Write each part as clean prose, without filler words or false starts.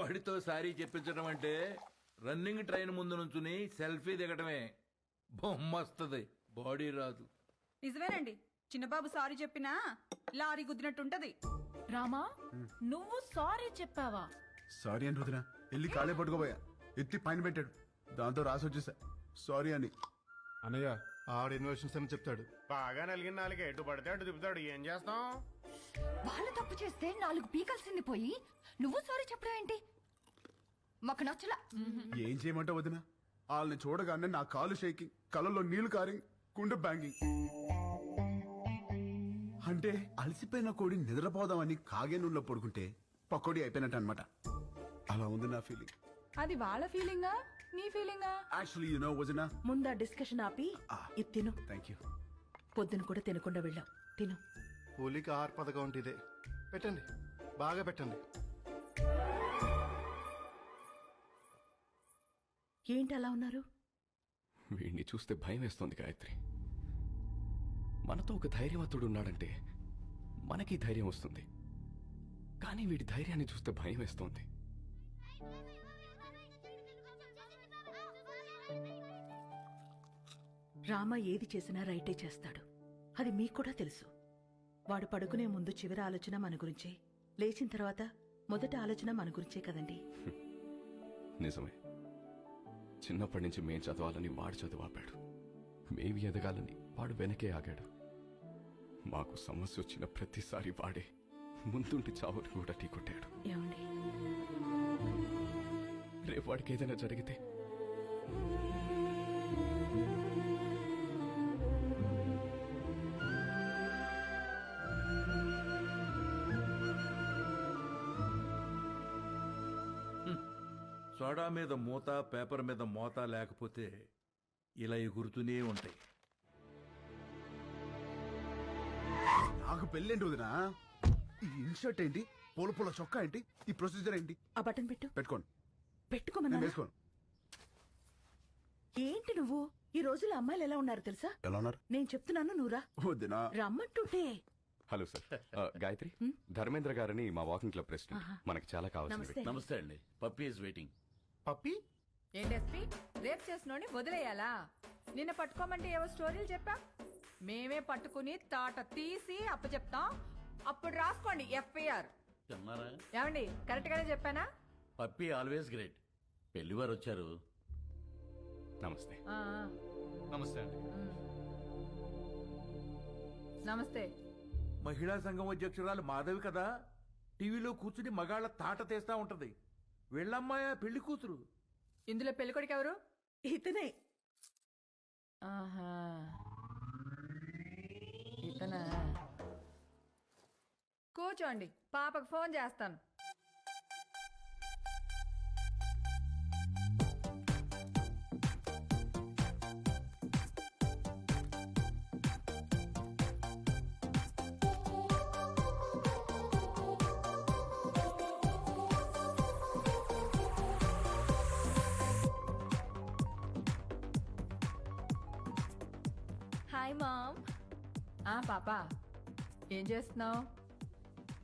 వాడితో సారీ చెప్పించడం అంటే running train ముందు నుంచుని సెల్ఫీ దిగటమే. బొమ్మొస్తుంది, బాడీ రాదు. నిజమేనండి, చిన్నబాబు సారీ చెప్పినా లారీ గుద్దినట్టుంటది. రామా, నువ్వు సారీ చెప్పావా? సారీ అని రుదినా వెళ్ళి కాలే పట్టుకోబోయా, ఎత్తి పైన పెట్టాడు, దాంతో రాసి వచ్చేసా సారీ అని. అన్నయ్య ఆవిడ ఇన్వెషన్స్ అని చెప్తాడు. బాగా నలిగిన నాలుగు ఎటు పడితే అటు తిప్పుతాడు. ఏం చేస్తాం? వాళ్ళు తప్పు చేస్తే 4 పీకల్సింది పోయి నువ్వు సారీ చెప్పడం ఏంటి? మాకు నచ్చలా. ఏం చేయమంటావు వదినా? వాళ్ళని చూడగానే నా కాలు షేకింగ్, కళ్ళల్లో నీళ్లు కారింగ్, గుండె బ్యాంగింగ్. అంటే అలసిపోయిన కోడి నిద్రపోదామని కాగే నూనెలో పడుకుంటే పకోడీ అయిపోయినట్టు అనమాట. అలా ఉంది నా ఫీలింగ్. అది వాళ్ళ ఫీలింగా నీ ఫీలింగా? యాక్చువల్లీ యు నో వదినా, ముందా డిస్కషన్ ఆపి ఇది తిను. Thank you. పొద్దున కూడా తినకుండా వెళ్ళాం, తిను. పోలిక ఆహార పథకం అంటే ఇదే. పెట్టండి, బాగా పెట్టండి. ఏంటి అలా ఉన్నారు? వీడిని చూస్తే భయం వేస్తోంది గాయత్రి. మనతో ఒక ధైర్యవంతుడు ఉన్నాడంటే మనకి ధైర్యం వస్తుంది, కానీ వీడి ధైర్యాన్ని చూస్తే భయం వేస్తోంది. రామ ఏది చేసినా రైటే చేస్తాడు, అది మీకు కూడా తెలుసు. వాడు పడుకునే ముందు చివరి ఆలోచన మన గురించే, లేచిన తర్వాత మొదటి ఆలోచన మన గురించే కదండి. నిజమే. చిన్నప్పటి నుంచి మేం చదవాలని వాడు చదువాపాడు, మేవి ఎదగాలని వాడు వెనకే ఆగాడు. మాకు సమస్య వచ్చిన ప్రతిసారి వాడే ముందుంటి చావుని కూడా ఢీకొట్టాడు. ఏమండి, రేపు వాడికి ఏదైనా జరిగితే సోడా మీద మూత, పేపర్ మీద మోత లేకపోతే ఇలా ఎగురుతూనే ఉంటాయి. నాకు పెళ్ళేంటి వదినా? ఈ ఇన్షర్ట్ ఏంటి, పూల పూల చొక్కా ఏంటి, ఈ ప్రొసీజర్ ఏంటి? ఆ బటన్ పెట్టు. పెట్టుకోండి. పెట్టుకోమన్నా? నేను వేసుకోను. ఏంటి నువ్వు? ఈ రోజుల్లో అమ్మాయిలు ఎలా ఉన్నారు తెలుసా? ఎలా ఉన్నారు? నేను చెప్తున్నాను, నువ్వురా. వదినా రమ్మంటుంటే. హలో సార్, గాయత్రి, ధర్మేంద్ర గారని మా వాకింగ్ క్లబ్ ప్రెసిడెంట్. మనకి చాలా కావాల్సిన నమస్తే. నమస్తే అండి. Puppy is waiting. పప్పి ఏంటి ఎస్పీ, రేప్ చేసినోని వదిలేయాలా? నిన్న పట్టుకోమంటే ఏవో స్టోరీలు చెప్పా, మేమే పట్టుకుని తాట తీసి అప్పచెప్తాం. అప్పుడు రాసుకోండి ఎఫ్ఐఆర్. ఏమండి, కరెక్ట్ గానే చెప్పానా? Puppy always great. పెళ్లివారు వచ్చారు. నమస్తే. ఆ, నమస్తే అండి. నమస్తే. మహిళా సంఘం అధ్యక్షురాలు మాధవి కదా, టీవీలో కూర్చుని మగాళ్ళ తాట తీస్తా ఉంటది. వీళ్ళమ్మాయ పెళ్లి కూతురు. ఇందులో పెళ్ళికొడుకు ఎవరు? ఇతనే. ఆహా, ఇతనా? కూర్చోండి, పాపకు ఫోన్ చేస్తాను. Hi mom. పాపా, ఏం చేస్తున్నావు?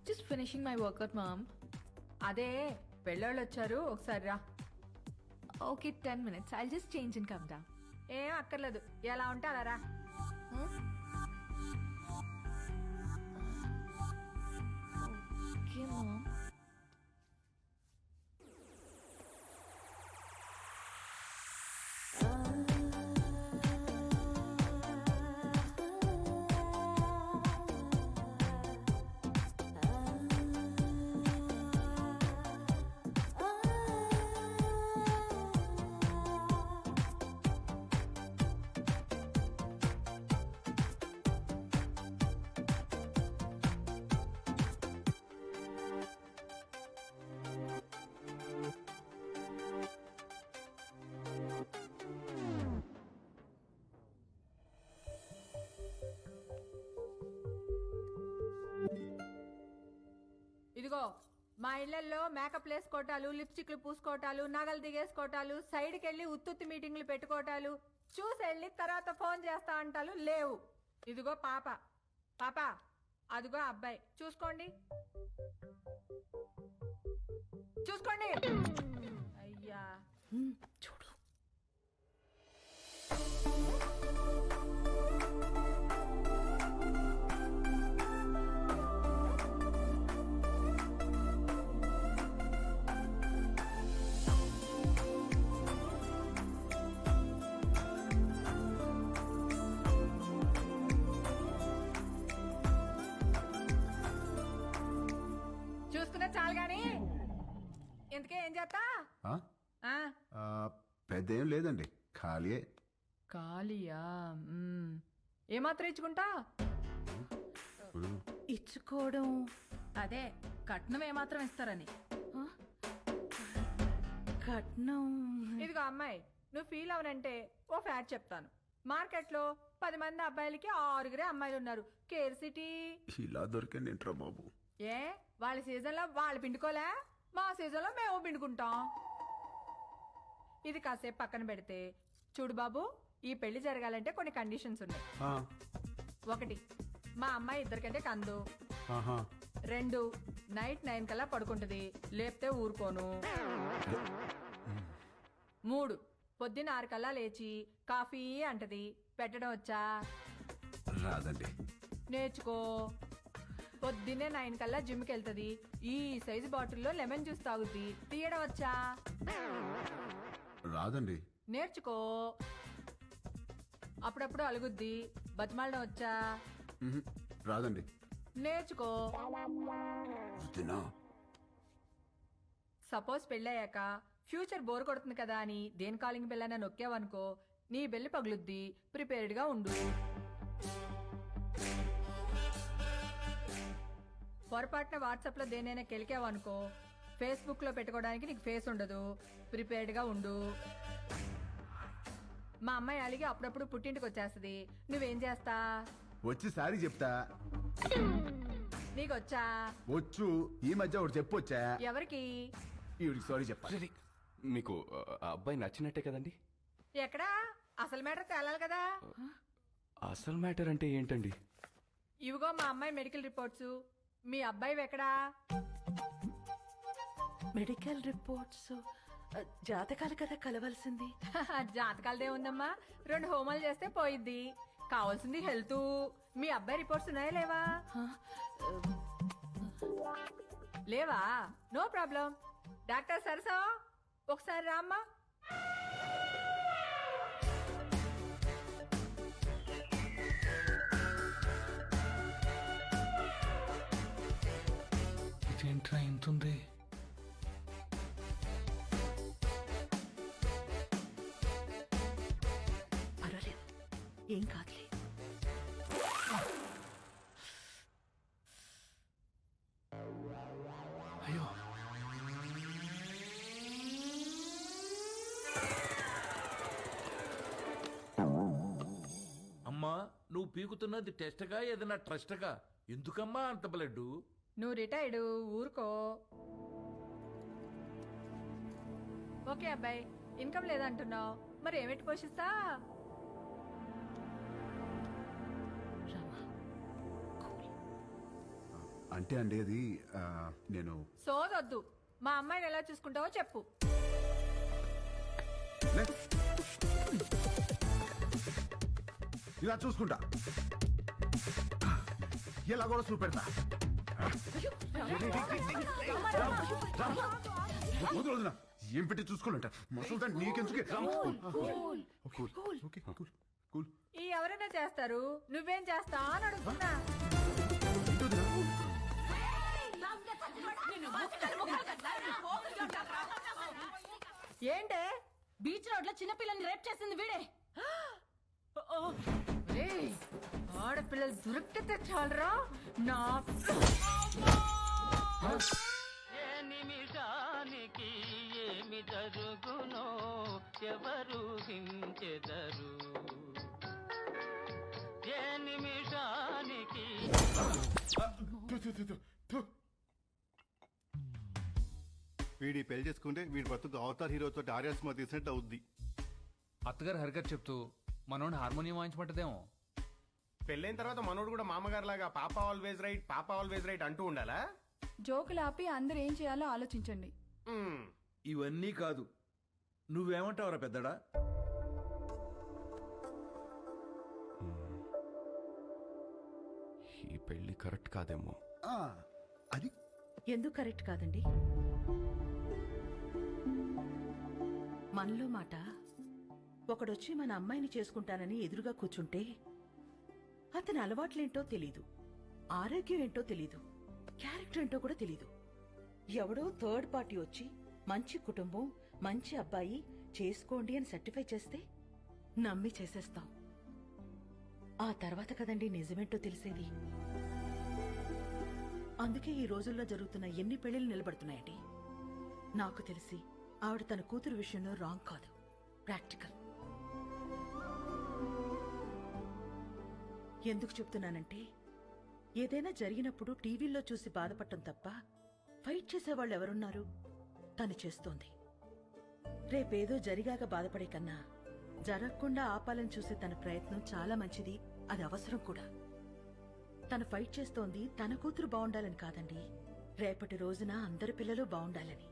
Just finishing my workout mom. అదే పెళ్ళోళ్ళు వచ్చారు, ఒకసారి రా. Okay, 10 minutes. I'll just change and come down. ఏం అక్కర్లేదు, ఎలా ఉంటే అలా రా. Okay, mom. ఇదిగో, మా ఇళ్లలో మేకప్ వేసుకోవటాలు, లిప్స్టిక్లు పూసుకోవటాలు, నగలు దిగేసుకోవటాలు, సైడ్కి వెళ్ళి ఉత్తుత్తి మీటింగ్లు పెట్టుకోవటాలు, చూసి వెళ్ళి తర్వాత ఫోన్ చేస్తా అంటాలు లేవు. ఇదిగో పాప, పాప అదిగో అబ్బాయి, చూసుకోండి. చూసుకోండి. అయ్యా చూడు. చూసుకున్నా చాలు గాని ఇంతకే ఏం చేస్తా? ఆ? ఆ, ఆ, పెద్ద ఏం లేదండి, ఖాళీయే. ఖాళీయా? ఏమాత్రం ఇచ్చుకుంటా? ఇచ్చుకోవడం అదే కట్నం ఏమాత్రం ఇస్తారని. కట్నం. ఇదిగో అమ్మాయి, నువ్వు ఫీల్ అవనంటే ఓ ఫ్యాక్ట్ చెప్తాను. మార్కెట్లో 10 మంది అబ్బాయిలకి 6 అమ్మాయిలు ఉన్నారు. Care city. ఇలా దొరికండి ఏంట్రా బాబు. ఏ వాళ్ళ సీజన్లో వాళ్ళు పిండుకోలే, మా సీజన్లో మేము పిండుకుంటాం. ఇది కాసేపు పక్కన పెడితే చూడు బాబు, ఈ పెళ్లి జరగాలంటే కొన్ని కండిషన్స్ ఉన్నాయి. ఆ, 1, మా అమ్మాయి 2 కంటే కందు. ఆహా. 2, నైట్ 9 కల్లా పడుకుంటది, లేపితే ఊరుకోను. 3, పొద్దున్న 6 కల్లా లేచి కాఫీ అంటది. పెట్టడం వచ్చా? రాదండి. నేర్చుకో. పొద్దున్నే 9 కల్లా జిమ్కి వెళ్తుంది. ఈ సైజు బాటిల్లో లెమన్ జ్యూస్ తాగుద్ది. తీయడం వచ్చా? రాదండి. నేర్చుకో. అప్పుడప్పుడు అలుగుద్ది. బతిమాలడం వచ్చా? మ్హూ. రాదండి. నేర్చుకో. వద్దునా? సపోజ్ పెళ్ళయ్యాక ఫ్యూచర్ బోర్ కొడుతుంది కదా అని దేని కాలింగ్ బెల్ అయినా నొక్కావనుకో, నీ బెల్లి పగులుద్ది. ప్రిపేర్డ్గా ఉండు. పొరపాటున వాట్సాప్లో దేనైనా కెలికావనుకో, ఫేస్బుక్లో పెట్టుకోవడానికి నీకు ఫేస్ ఉండదు. ప్రిపేర్డ్గా ఉండు. మా అమ్మాయి అలిగి అప్పుడప్పుడు పుట్టింటికి వచ్చేస్తుంది. నువ్వేం చేస్తా? వచ్చి సారీ చెప్తా. నీకొచ్చా? వచ్చు. ఈ మధ్య ఒకటి చెప్పొచ్చా? ఎవరికి? ఈవిడికి సారీ చెప్పాలి. మీకు ఆ అబ్బాయి నచ్చినట్టే కదండి? ఎక్కడా? అసలు మ్యాటర్ తేలాలి కదా. అసలు మ్యాటర్ అంటే ఏంటండి? ఇవిగో మా అమ్మాయి మెడికల్ రిపోర్ట్స్. మీ అబ్బాయి ఎక్కడా? Medical reports. జాతకాలు కదా కలవాల్సింది. జాతకాలదే ఉందమ్మా. 2 హోమాలు చేస్తే పోయిద్ది. కావాల్సింది హెల్త్. మీ అబ్బాయి రిపోర్ట్స్ ఉన్నాయా లేవా? లేవా? No problem. డాక్టర్ సరసా ఒకసారి రామ్మా. ఇదేంట్రా ఇంతుంది? పర్వాలేదు, ఏం కాదులే. అయ్యో, అమ్మా నువ్వు పీకుతున్నది టెస్ట్గా ఏదైనా ట్రస్ట్గా? ఎందుకమ్మా అంత బ్లడ్? నువ్వు రిటైర్డ్, ఊరుకో. ఓకే అబ్బాయి, ఇన్కమ్ లేదంటున్నావు, మరి ఏమిటి పోషిస్తా? రామా, కూల్. అంటే అండి అది నేను సోదొద్దు. మా అమ్మాయిని ఎలా చూసుకుంటావో చెప్పు. లే. ఇలా చూసుకుంటా, ఇలా కూడా చూపెడతా. వదలొద్దునా? ఏం పెట్టి చూసుకోవాలంట మసలు నీకెందుకే? ఈ ఎవరైనా చేస్తారు, నువ్వేం చేస్తా అని అడుగుతున్నా. ఏంటే? బీచ్ రోడ్ లో చిన్నపిల్లని రేప్ చేసింది వీడే. ఏయ్, ఆడపిల్లలు దొరికితే చాలరా నా. ఏ నిమిషానికి ఏమి జరుగునో ఎవరు హించెదరు. ఏ నిమిషానికి వీడి పెళ్లి చేసుకుంటే వీడి బతుకు అవతార్ హీరోతో ఆర్యా సినిమా తీసినట్టు అవుద్ది. అత్తగారు హరికత్ చెప్తూ మనోడిని హార్మోనియం వాయించమంటదేమో. పెళ్ళైన తర్వాత మనోడు కూడా మామగారు లాగా పాప ఆల్వేజ్ రైట్, పాప ఆల్వేజ్ రైట్ అంటూ ఉండాలా? జోకులు ఆపి అందరూ ఏం చేయాలో ఆలోచించండి. ఇవన్నీ కాదు, నువ్వేమంటావురా పెద్దడా? ఈ పెళ్లి కరెక్ట్ కాదేమో. అది ఎందుకు కరెక్ట్ కాదండి? మనలో మాట ఒకడొచ్చి మన అమ్మాయిని చేసుకుంటానని ఎదురుగా కూర్చుంటే అతని అలవాట్లేంటో తెలీదు, ఆరోగ్యం ఏంటో తెలీదు, క్యారెక్టర్ ఏంటో కూడా తెలీదు. ఎవడో థర్డ్ పార్టీ వచ్చి మంచి కుటుంబం, మంచి అబ్బాయి చేసుకోండి అని సర్టిఫై చేస్తే నమ్మి చేసేస్తాం. ఆ తర్వాత కదండి నిజమేంటో తెలిసేది. అందుకే ఈ రోజుల్లో జరుగుతున్న ఎన్ని పెళ్లిళ్ళు నిలబడుతున్నాయండి. నాకు తెలిసి ఆవిడ తన కూతురు విషయంలో రాంగ్ కాదు, ప్రాక్టికల్. ఎందుకు చెప్తున్నానంటే ఏదైనా జరిగినప్పుడు టీవీల్లో చూసి బాధపడటం తప్ప ఫైట్ చేసేవాళ్ళు ఎవరున్నారు? తను చేస్తోంది. రేపేదో జరిగాక బాధపడే కన్నా జరగకుండా ఆపాలని చూసే తన ప్రయత్నం చాలా మంచిది, అది అవసరం కూడా. తను ఫైట్ చేస్తోంది తన కూతురు బాగుండాలని కాదండి, రేపటి రోజున అందరి పిల్లలు బాగుండాలని.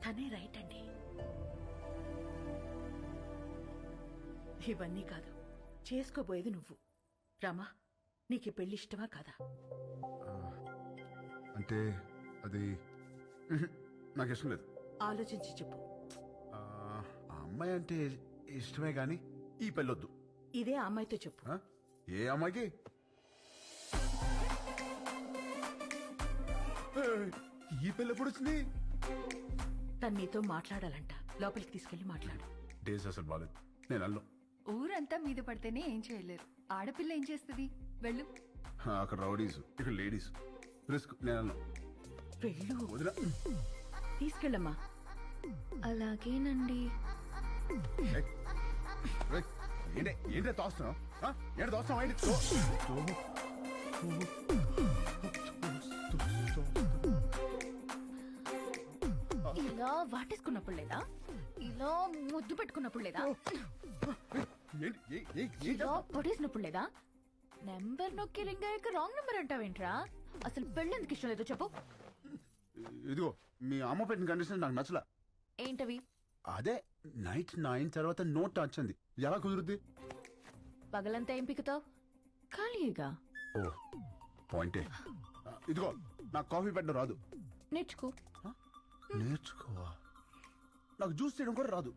తనే రైట్ అండి. ఇవన్నీ కాదు, చేసుకోబోయేది నువ్వు. రామా, నీకు పెళ్లి ఇష్టమా కాదా? అంటే అది నాకు ఇష్టం లేదు. ఆలోచించి చెప్పు. ఆ అమ్మాయి అంటే ఇష్టమే గాని ఈ పెళ్ళొద్దు. ఇదే ఆ అమ్మాయితో చెప్పు. ఏ అమ్మాయికి? ఈ పెళ్ళి ఎప్పుడు వచ్చింది? తను నీతో మాట్లాడాలంట, లోపలికి తీసుకెళ్లి మాట్లాడు. డేస్ అసలు బాలేదు, నేను అల్లు. ఊరంతా మీద పడితేనే ఏం చేయలేరు, ఆడపిల్ల ఏం చేస్తుంది? వెళ్ళు. అక్కడ రౌడీస్, ఇక్కడ లేడీస్, రిస్క్. నేను అల్లు. వెళ్ళు. వదిలా. తీసుకెళ్ళమ్మా. అలాగేనండి. ఏంటే తోస్తున్నావు? ఏంటి తోస్తున్నావు? ఇలా వాటేసుకున్నప్పుడు లేదా? ఇలా ముద్దు పెట్టుకున్నప్పుడు లేదా? ఇలా పొడేసినప్పుడు లేదా? నెంబర్ నొక్కి రింగ్ అయ్యాక రాంగ్ నెంబర్ అంటావేంట్రా? అసలు పెళ్ళి ఎందుకు ఇష్టం లేదో చెప్పు. ఇదిగో మీ అమ్మ పెట్టిన కండిషన్ నాకు నచ్చలా. ఏంటవి? అదే నైట్ 9 తర్వాత నో టచ్ అంది. ఎలా కుదురుద్ది? పగలంతా ఏం పిక్కుతావు? ఖాళీగా. ఓ పాయింటే. ఇదిగో నాకు కాఫీ పెట్టడం రాదు. నేర్చుకో. నేర్చుకోవా? నాకు జ్యూస్ చేయడం కూడా రాదు.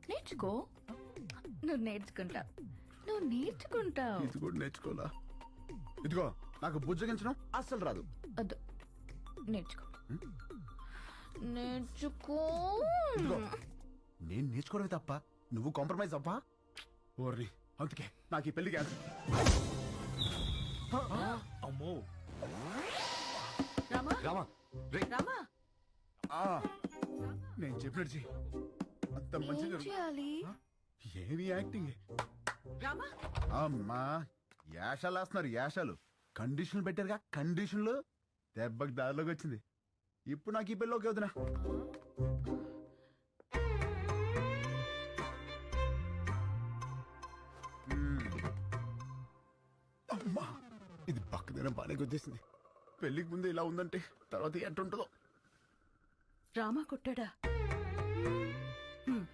నేర్చుకో. నువ్వు నేర్చుకుంటావు, నువ్వు నేర్చుకుంటావు. ఇది కూడా నేర్చుకోవాలా? ఇదిగో నాకు బుజ్జగించడం అస్సలు రాదు. వద్దు, నేర్చుకో. నేర్చుకో. ఇదిగో నేను నేర్చుకోవడమే తప్ప నువ్వు కాంప్రమైజ్ అవ్వా? ఓర్ని, అందుకే నాకు ఈ పెళ్లి క్యాన్సిల్. అమ్మో రామా, రామా, రే. రామా, నేను చెప్పినట్టు చెయ్యి. అంత మంచిగా ఏం చేయాలి? ఏమి యాక్టింగ్? రామా. అమ్మా యాషాలు వేస్తున్నారు, యాషాలు. కండిషన్లు పెట్టారుగా, కండిషన్లు. దెబ్బకి దారిలోకి వచ్చింది. ఇప్పుడు నాకు ఈ పెళ్ళి ఓకే వదినా. అమ్మా ఇది పక్కదైనా బాగానే గుర్తిస్తుంది. పెళ్లికి ముందు ఇలా ఉందంటే తర్వాత ఎట్టుంటుందో. రామా కొట్టాడా?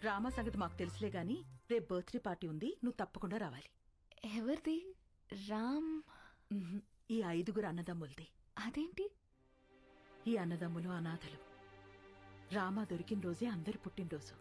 రామా సంగతి మాకు తెలుసులే గాని రేపు బర్త్డే పార్టీ ఉంది, నువ్వు తప్పకుండా రావాలి. ఎవరిది? రామ్. ఈ 5 అన్నదమ్ములది. అదేంటి? ఈ అన్నదమ్ములు అనాథలు. రామా దొరికిన రోజే అందరి పుట్టినరోజు.